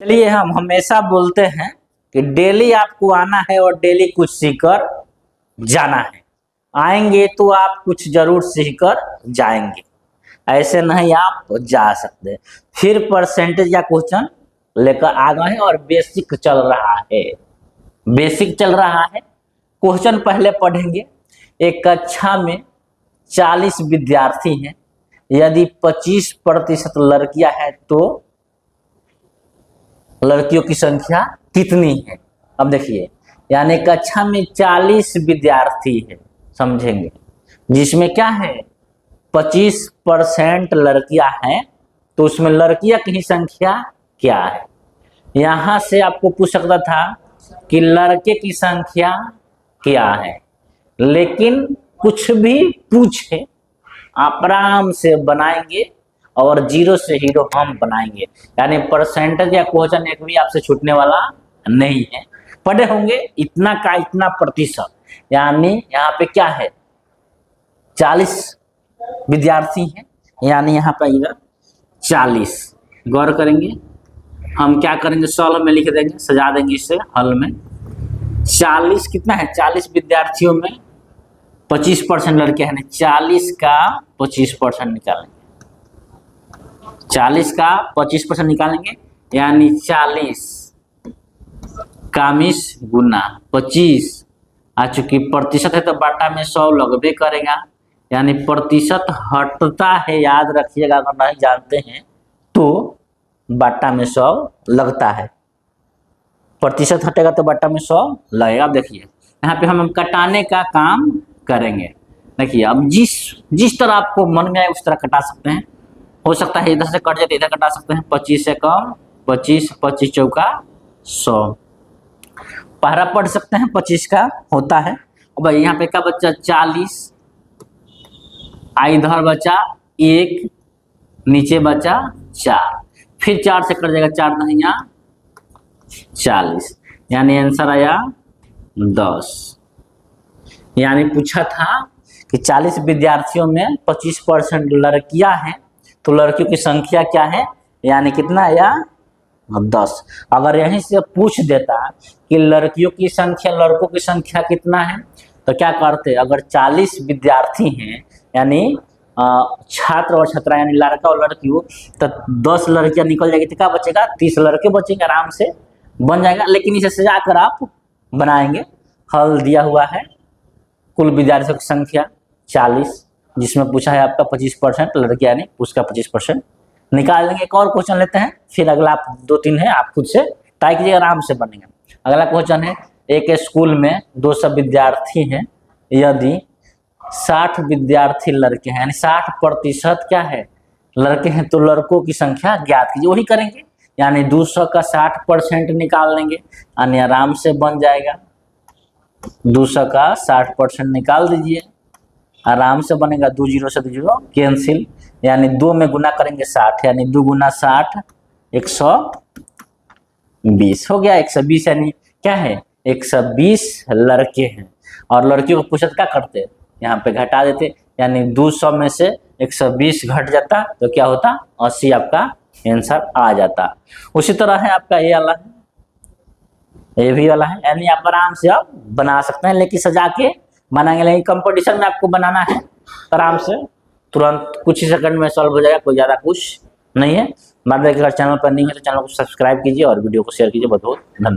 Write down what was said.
चलिए, हम हमेशा बोलते हैं कि डेली आपको आना है और डेली कुछ सीखकर जाना है। आएंगे तो आप कुछ जरूर सीखकर जाएंगे, ऐसे नहीं आप जा सकते। फिर परसेंटेज या क्वेश्चन लेकर आ गए हैं और बेसिक चल रहा है। बेसिक चल रहा है, क्वेश्चन पहले पढ़ेंगे। एक कक्षा में 40 विद्यार्थी हैं, यदि 25% लड़कियां हैं तो लड़कियों की संख्या कितनी है। अब देखिए, यानी कक्षा में 40 विद्यार्थी है, समझेंगे, जिसमें क्या है 25% लड़कियां हैं, तो उसमें लड़कियां की संख्या क्या है। यहां से आपको पूछ सकता था कि लड़के की संख्या क्या है, लेकिन कुछ भी पूछे आप आराम से बनाएंगे और जीरो से हीरो हम बनाएंगे। यानी परसेंटेज या क्वेश्चन एक भी आपसे छूटने वाला नहीं है। पढ़े होंगे इतना का इतना प्रतिशत, यानी यहाँ पे क्या है 40 विद्यार्थी हैं, यानी यहाँ पे आएगा 40। गौर करेंगे, हम क्या करेंगे, सॉल्व में लिख देंगे, सजा देंगे इसे हल में। 40 कितना है, 40 विद्यार्थियों में 25% लड़के हैं, 40 का 25% निकालेंगे। 40 का 25% निकालेंगे, यानी 40 का 20 गुना 25। आ चूंकि प्रतिशत है तो बाटा में 100 लगभग करेगा, यानी प्रतिशत हटता है, याद रखिएगा। अगर नहीं जानते हैं तो बाटा में 100 लगता है, प्रतिशत हटेगा तो बाटा में 100 लगेगा। अब देखिए यहाँ पे हम कटाने का काम करेंगे। देखिए, अब जिस तरह आपको मन में आए उस तरह कटा सकते हैं। हो सकता है इधर से कट जाए तो इधर कटा सकते हैं। 25 से कम 25, 25 चौका 100। पहरा पढ़ सकते हैं, 25 का होता है। अब भाई यहाँ पे क्या बच्चा 40, इधर बचा 1, नीचे बचा 4, फिर 4 से कट जाएगा, 4 नहीं 40, यानी आंसर आया 10। यानी पूछा था कि 40 विद्यार्थियों में 25% लड़कियां हैं, तो लड़कियों की संख्या क्या है, यानी कितना आया 10। अगर यहीं से पूछ देता कि लड़कियों की संख्या लड़कों की संख्या कितना है, तो क्या करते, अगर 40 विद्यार्थी हैं यानी छात्र और छात्रा यानी लड़का और लड़की हो, तो 10 लड़कियां निकल जाएगी तो क्या बचेगा, 30 लड़के बचेंगे, आराम से बन जाएगा। लेकिन इसे सजाकर आप बनाएंगे। हल दिया हुआ है, कुल विद्यार्थियों की संख्या 40, जिसमें पूछा है आपका 25% लड़के, यानी उसका 25% निकाल लेंगे। एक और क्वेश्चन लेते हैं, फिर अगला आप 2-3 है, आप खुद से ट्राई कीजिए, आराम से बनेगा। अगला क्वेश्चन है, एक स्कूल में 200 विद्यार्थी हैं, यदि 60 विद्यार्थी लड़के हैं, यानी 60% क्या है लड़के हैं, तो लड़कों की संख्या ज्ञात कीजिए। वही करेंगे, यानी 200 का 60% निकाल लेंगे, यानी आराम से बन जाएगा। 200 का 60% निकाल दीजिए, आराम से बनेगा। 2 जीरो से 2 जीरो कैंसिल, यानी 2 में गुना करेंगे 60, यानी 2 गुना 60 120 हो गया। 120 यानी क्या है 120 लड़के हैं, और लड़कियों को पूछत क्या करते, यहाँ पे घटा देते, यानी 200 में से 120 घट जाता तो क्या होता 80, आपका आंसर आ जाता। उसी तरह है आपका ये वाला है, ये भी वाला है, यानी आप आराम से आप बना सकते हैं, लेकिन सजा के बनाएंगे। लेकिन कंपटीशन में आपको बनाना है आराम से, तुरंत कुछ ही सेकंड में सॉल्व हो जाएगा, कोई ज़्यादा कुछ नहीं है। बाद में अगर चैनल पर नहीं है तो चैनल को सब्सक्राइब कीजिए और वीडियो को शेयर कीजिए। बहुत बहुत धन्यवाद।